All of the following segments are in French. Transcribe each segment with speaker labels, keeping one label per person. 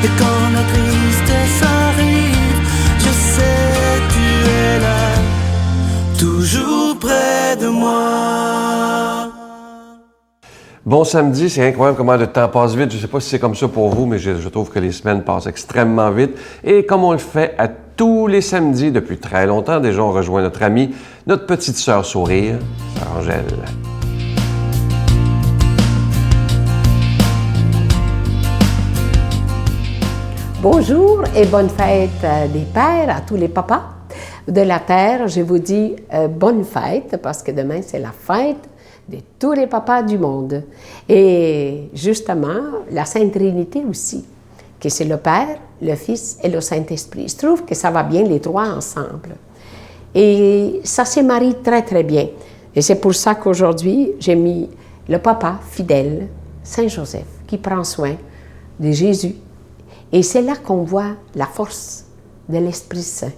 Speaker 1: Et quand la tristesse arrive, je sais tu es là, toujours près de moi.
Speaker 2: Bon samedi, c'est incroyable comment le temps passe vite. Je ne sais pas si c'est comme ça pour vous, mais je trouve que les semaines passent extrêmement vite. Et comme on le fait à tous les samedis depuis très longtemps, déjà on rejoint notre amie, notre petite sœur sourire, sœur Angèle.
Speaker 3: Bonjour et bonne fête des pères à tous les papas de la terre. Je vous dis bonne fête parce que demain c'est la fête de tous les papas du monde. Et justement, la Sainte Trinité aussi, que c'est le Père, le Fils et le Saint-Esprit. Je trouve que ça va bien les trois ensemble. Et ça se marie très très bien. Et c'est pour ça qu'aujourd'hui, j'ai mis le papa fidèle, Saint Joseph, qui prend soin de Jésus. Et c'est là qu'on voit la force de l'Esprit Saint. Vous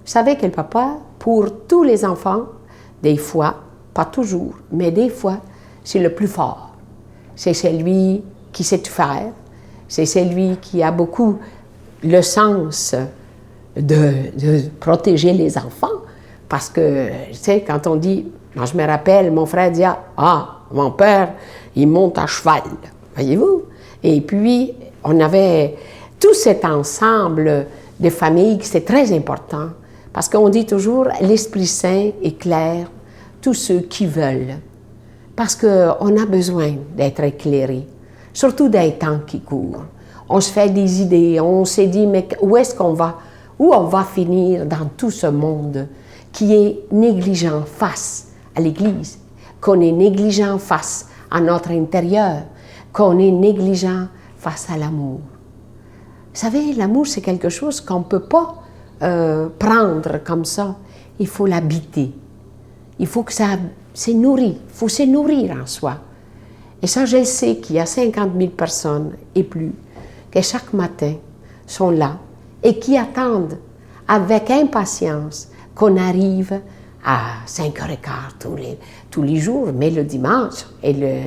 Speaker 3: savez que le papa, pour tous les enfants, des fois, pas toujours, mais des fois, c'est le plus fort. C'est celui qui sait tout faire. C'est celui qui a beaucoup le sens de protéger les enfants. Parce que, tu sais, quand on dit, moi je me rappelle, mon frère dit, mon père, il monte à cheval, voyez-vous? Et puis, on avait tout cet ensemble de familles qui c'est très important. Parce qu'on dit toujours, l'Esprit Saint éclaire tous ceux qui veulent. Parce qu'on a besoin d'être éclairé, surtout des temps qui courent. On se fait des idées, on s'est dit, mais où est-ce qu'on va? Où on va finir dans tout ce monde qui est négligent face à l'Église, qu'on est négligent face à notre intérieur, qu'on est négligent face à l'amour. Vous savez, l'amour, c'est quelque chose qu'on ne peut pas prendre comme ça. Il faut l'habiter. Il faut que ça se nourrit. Il faut se nourrir en soi. Et ça, je sais qu'il y a 50 000 personnes et plus qui chaque matin sont là et qui attendent avec impatience qu'on arrive à 5h15 tous les jours, mais le dimanche,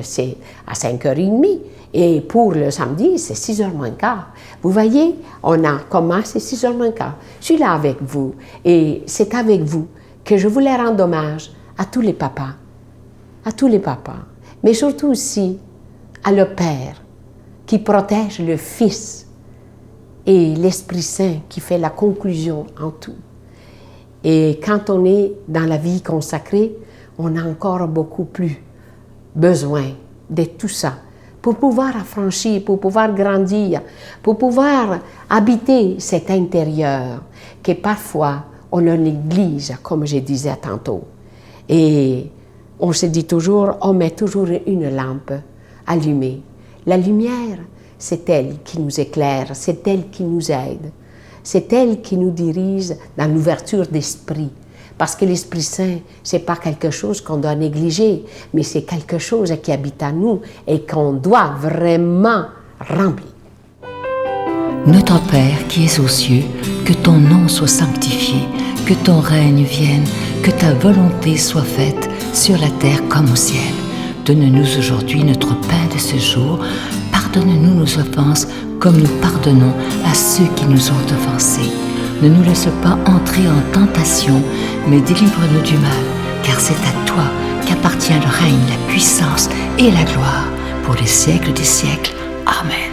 Speaker 3: c'est à 5h30. Et pour le samedi, c'est 6h moins quart. Vous voyez, on a commencé 6h moins quart. Je suis là avec vous et c'est avec vous que je voulais rendre hommage à tous les papas, mais surtout aussi à le Père qui protège le Fils et l'Esprit Saint qui fait la conclusion en tout. Et quand on est dans la vie consacrée, on a encore beaucoup plus besoin de tout ça pour pouvoir affranchir, pour pouvoir grandir, pour pouvoir habiter cet intérieur que parfois on le néglige, comme je disais tantôt. Et on se dit toujours, on met toujours une lampe allumée. La lumière, c'est elle qui nous éclaire, c'est elle qui nous aide. C'est elle qui nous dirige dans l'ouverture d'esprit. Parce que l'Esprit Saint, ce n'est pas quelque chose qu'on doit négliger, mais c'est quelque chose qui habite en nous et qu'on doit vraiment remplir.
Speaker 4: Notre Père qui es aux cieux, que ton nom soit sanctifié, que ton règne vienne, que ta volonté soit faite sur la terre comme au ciel. Donne-nous aujourd'hui notre pain de ce jour. Pardonne-nous nos offenses comme nous pardonnons à ceux qui nous ont offensés. Ne nous laisse pas entrer en tentation, mais délivre-nous du mal, car c'est à toi qu'appartient le règne, la puissance et la gloire pour les siècles des siècles. Amen.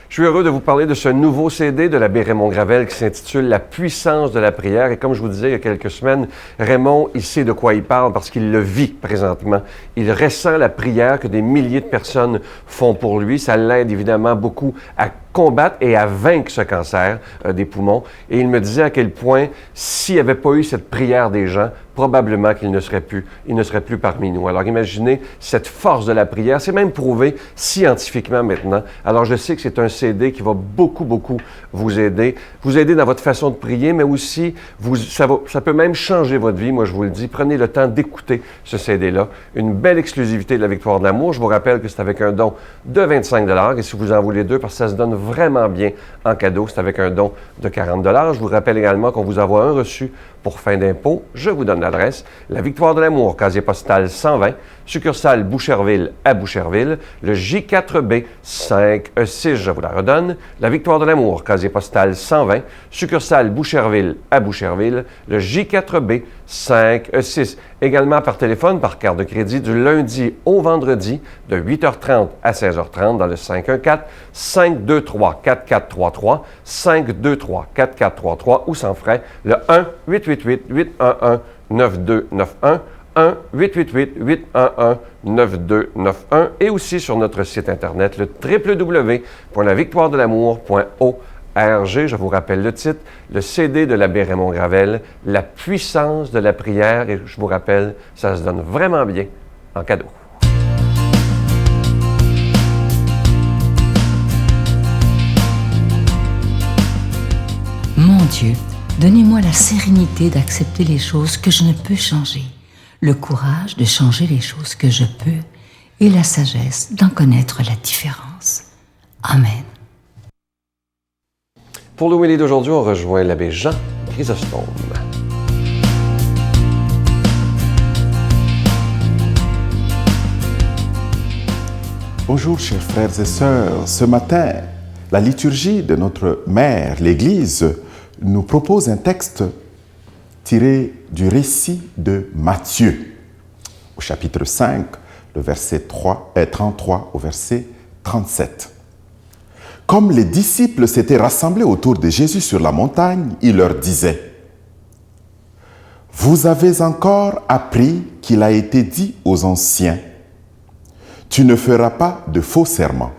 Speaker 2: Je suis heureux de vous parler de ce nouveau CD de l'abbé Raymond Gravel qui s'intitule « La puissance de la prière ». Et comme je vous disais il y a quelques semaines, Raymond, il sait de quoi il parle parce qu'il le vit présentement. Il ressent la prière que des milliers de personnes font pour lui. Ça l'aide évidemment beaucoup à combattre et à vaincre ce cancer des poumons. Et il me disait à quel point, s'il n'y avait pas eu cette prière des gens, probablement qu'il ne serait plus parmi nous. Alors imaginez cette force de la prière, c'est même prouvé scientifiquement maintenant. Alors je sais que c'est un CD qui va beaucoup vous aider dans votre façon de prier, mais aussi ça peut même changer votre vie, moi je vous le dis. Prenez le temps d'écouter ce CD-là. Une belle exclusivité de la Victoire de l'amour. Je vous rappelle que c'est avec un don de 25 $ et si vous en voulez deux, parce que ça se donne vraiment bien en cadeau, c'est avec un don de 40 $. Je vous rappelle également qu'on vous envoie un reçu Pour fin d'impôt, je vous donne l'adresse. La Victoire de l'Amour, casier postal 120, succursale Boucherville à Boucherville, le J4B 5E6, je vous la redonne. La Victoire de l'Amour, casier postal 120, succursale Boucherville à Boucherville, le J4B 5E6. Également par téléphone, par carte de crédit, du lundi au vendredi, de 8h30 à 16h30 dans le 514-523-4433, 523-4433 ou sans frais, le 1-888-811-9291, 1-888-811-9291 et aussi sur notre site Internet, le www.lavictoiredelamour.org. Je vous rappelle le titre, le CD de l'abbé Raymond Gravel, La puissance de la prière. Et je vous rappelle, ça se donne vraiment bien en cadeau.
Speaker 4: Mon Dieu, donnez-moi la sérénité d'accepter les choses que je ne peux changer, le courage de changer les choses que je peux et la sagesse d'en connaître la différence. Amen.
Speaker 2: Pour l'homélie d'aujourd'hui, on rejoint l'abbé Jean Chrysostome.
Speaker 5: Bonjour chers frères et sœurs, ce matin, la liturgie de notre mère, l'Église, nous propose un texte tiré du récit de Matthieu, au chapitre 5, le verset 33 au verset 37. Comme les disciples s'étaient rassemblés autour de Jésus sur la montagne, il leur disait : « Vous avez encore appris qu'il a été dit aux anciens : tu ne feras pas de faux serments.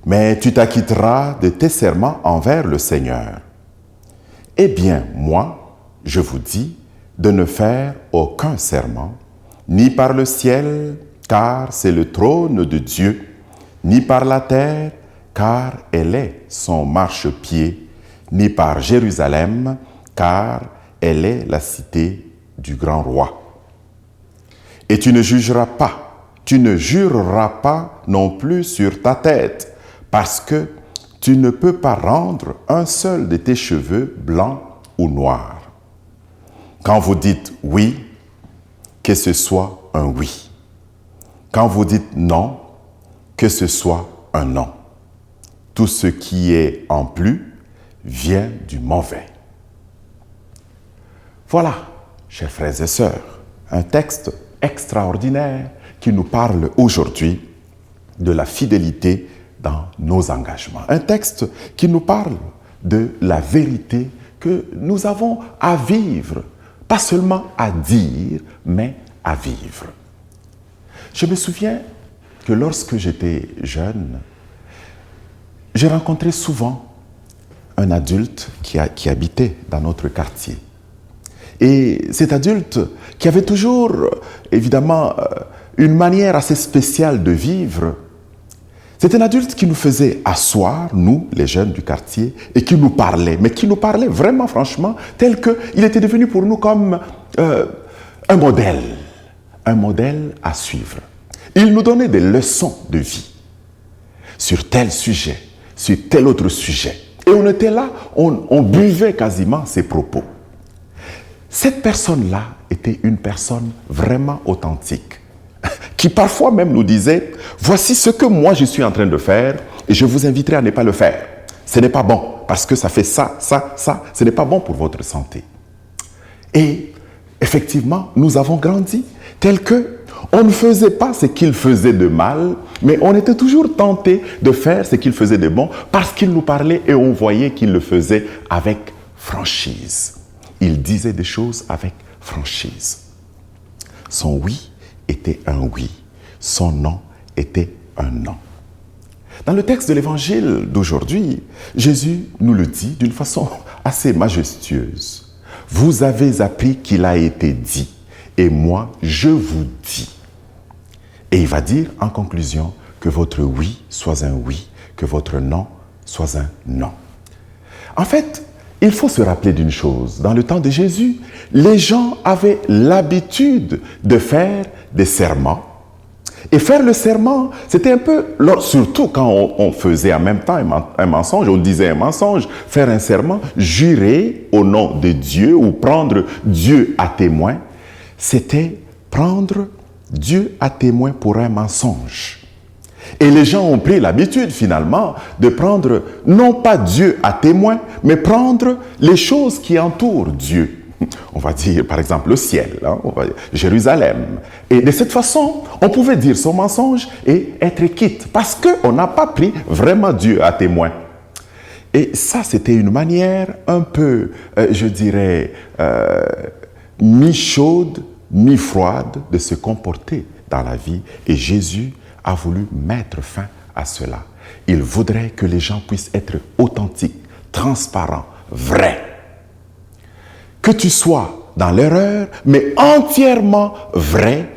Speaker 5: Mais tu t'acquitteras de tes serments envers le Seigneur. Eh bien, moi, je vous dis de ne faire aucun serment, ni par le ciel, car c'est le trône de Dieu, ni par la terre, car elle est son marchepied, ni par Jérusalem, car elle est la cité du grand roi. Et tu ne jureras pas non plus sur ta tête, parce que tu ne peux pas rendre un seul de tes cheveux blancs ou noirs. Quand vous dites oui, que ce soit un oui. Quand vous dites non, que ce soit un non. Tout ce qui est en plus vient du mauvais. Voilà, chers frères et sœurs, un texte extraordinaire qui nous parle aujourd'hui de la fidélité dans nos engagements. Un texte qui nous parle de la vérité que nous avons à vivre, pas seulement à dire, mais à vivre. Je me souviens que lorsque j'étais jeune, j'ai rencontré souvent un adulte qui habitait dans notre quartier. Et cet adulte qui avait toujours, évidemment, une manière assez spéciale de vivre, c'est un adulte qui nous faisait asseoir, nous, les jeunes du quartier, et qui nous parlait, mais qui nous parlait vraiment, franchement, tel qu'il était devenu pour nous comme un modèle à suivre. Il nous donnait des leçons de vie sur tel sujet, sur tel autre sujet. Et on était là, on buvait quasiment ses propos. Cette personne-là était une personne vraiment authentique, qui parfois même nous disait : voici ce que moi je suis en train de faire et je vous inviterai à ne pas le faire. Ce n'est pas bon parce que ça fait ça, ce n'est pas bon pour votre santé. Et effectivement, nous avons grandi tel que on ne faisait pas ce qu'il faisait de mal, mais on était toujours tenté de faire ce qu'il faisait de bon parce qu'il nous parlait et on voyait qu'il le faisait avec franchise. Il disait des choses avec franchise. Son oui était un oui, son non était un non. Dans le texte de l'évangile d'aujourd'hui, Jésus nous le dit d'une façon assez majestueuse. Vous avez appris qu'il a été dit, et moi je vous dis. Et il va dire en conclusion que votre oui soit un oui, que votre non soit un non. En fait, il faut se rappeler d'une chose. Dans le temps de Jésus, les gens avaient l'habitude de faire des serments Et faire le serment, c'était un peu, surtout quand on faisait en même temps un mensonge, on disait un mensonge, faire un serment, jurer au nom de Dieu ou prendre Dieu à témoin, c'était prendre Dieu à témoin pour un mensonge. Et les gens ont pris l'habitude finalement de prendre non pas Dieu à témoin, mais prendre les choses qui entourent Dieu. On va dire par exemple le ciel, on va dire Jérusalem. Et de cette façon, on pouvait dire son mensonge et être quitte parce qu'on n'a pas pris vraiment Dieu à témoin. Et ça, c'était une manière un peu, je dirais, mi-chaude, mi-froide de se comporter dans la vie. Et Jésus a voulu mettre fin à cela. Il voudrait que les gens puissent être authentiques, transparents, vrais. Que tu sois dans l'erreur, mais entièrement vrai,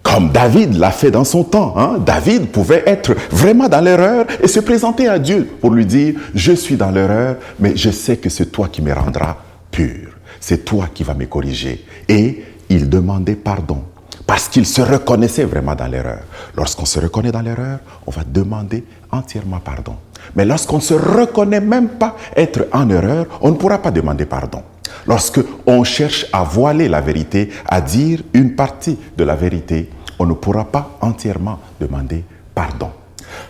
Speaker 5: comme David l'a fait dans son temps. David pouvait être vraiment dans l'erreur et se présenter à Dieu pour lui dire « Je suis dans l'erreur, mais je sais que c'est toi qui me rendras pur. C'est toi qui vas me corriger. » Et il demandait pardon parce qu'il se reconnaissait vraiment dans l'erreur. Lorsqu'on se reconnaît dans l'erreur, on va demander entièrement pardon. Mais lorsqu'on ne se reconnaît même pas être en erreur, on ne pourra pas demander pardon. Lorsqu'on cherche à voiler la vérité, à dire une partie de la vérité, on ne pourra pas entièrement demander pardon.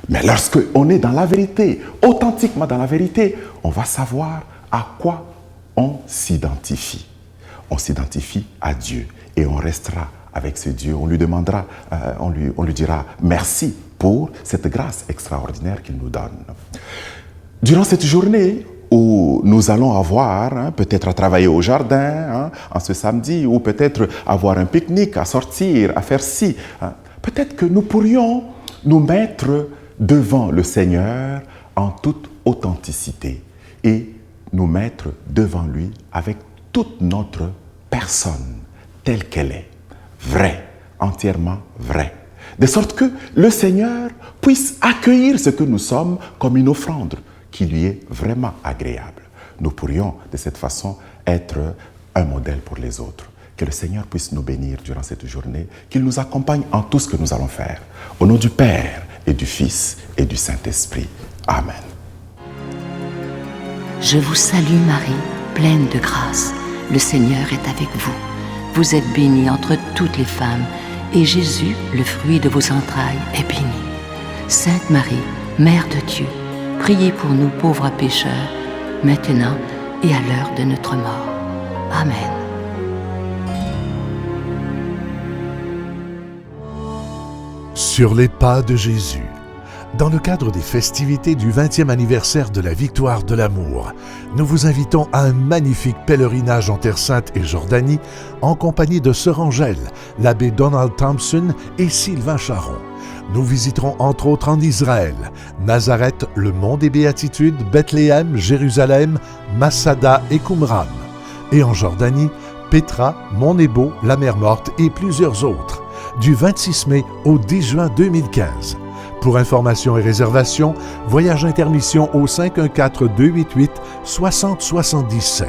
Speaker 5: Mais lorsqu'on est dans la vérité, authentiquement dans la vérité, on va savoir à quoi on s'identifie. On s'identifie à Dieu et on restera avec ce Dieu. On lui demandera, on lui dira merci pour cette grâce extraordinaire qu'il nous donne. Durant cette journée où nous allons avoir, peut-être à travailler au jardin, en ce samedi, ou peut-être avoir un pique-nique, à sortir, à faire ci, peut-être que nous pourrions nous mettre devant le Seigneur en toute authenticité et nous mettre devant lui avec toute notre personne telle qu'elle est, vraie, entièrement vraie. De sorte que le Seigneur puisse accueillir ce que nous sommes comme une offrande qui lui est vraiment agréable. Nous pourrions de cette façon être un modèle pour les autres. Que le Seigneur puisse nous bénir durant cette journée, qu'il nous accompagne en tout ce que nous allons faire. Au nom du Père et du Fils et du Saint-Esprit. Amen.
Speaker 4: Je vous salue Marie, pleine de grâce. Le Seigneur est avec vous. Vous êtes bénie entre toutes les femmes, et Jésus, le fruit de vos entrailles, est béni. Sainte Marie, Mère de Dieu, priez pour nous pauvres pécheurs, maintenant et à l'heure de notre mort. Amen.
Speaker 6: Sur les pas de Jésus. Dans le cadre des festivités du 20e anniversaire de la victoire de l'amour, nous vous invitons à un magnifique pèlerinage en Terre Sainte et Jordanie en compagnie de Sœur Angèle, l'abbé Donald Thompson et Sylvain Charon. Nous visiterons entre autres en Israël, Nazareth, le mont des Béatitudes, Bethléem, Jérusalem, Masada et Qumran. Et en Jordanie, Pétra, Mont Nebo, la mer Morte et plusieurs autres, du 26 mai au 10 juin 2015. Pour informations et réservations, voyage intermission au 514-288-6077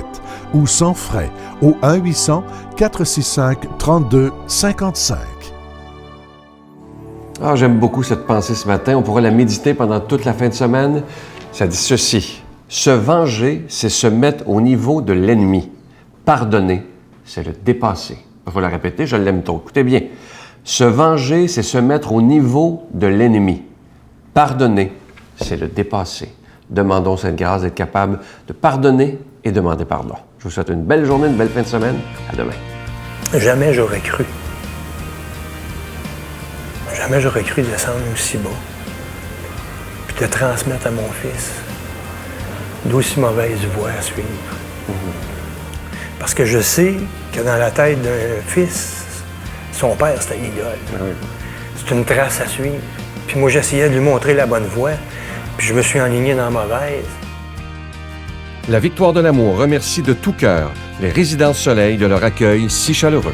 Speaker 6: ou sans frais au 1-800-465-3255.
Speaker 2: Ah, j'aime beaucoup cette pensée ce matin. On pourra la méditer pendant toute la fin de semaine. Ça dit ceci. Se venger, c'est se mettre au niveau de l'ennemi. Pardonner, c'est le dépasser. Il faut la répéter, je l'aime trop. Écoutez bien. Se venger, c'est se mettre au niveau de l'ennemi. Pardonner, c'est le dépasser. Demandons cette grâce d'être capable de pardonner et demander pardon. Je vous souhaite une belle journée, une belle fin de semaine. À demain.
Speaker 7: Jamais j'aurais cru. Jamais j'aurais cru descendre aussi bas. Puis de transmettre à mon fils d'aussi mauvaise voie à suivre. Parce que je sais que dans la tête d'un fils, son père, c'était l'idole. C'est une trace à suivre. Puis moi, j'essayais de lui montrer la bonne voie, puis je me suis enligné dans la mauvaise.
Speaker 2: La Victoire de l'amour remercie de tout cœur les Résidences Soleil de leur accueil si chaleureux.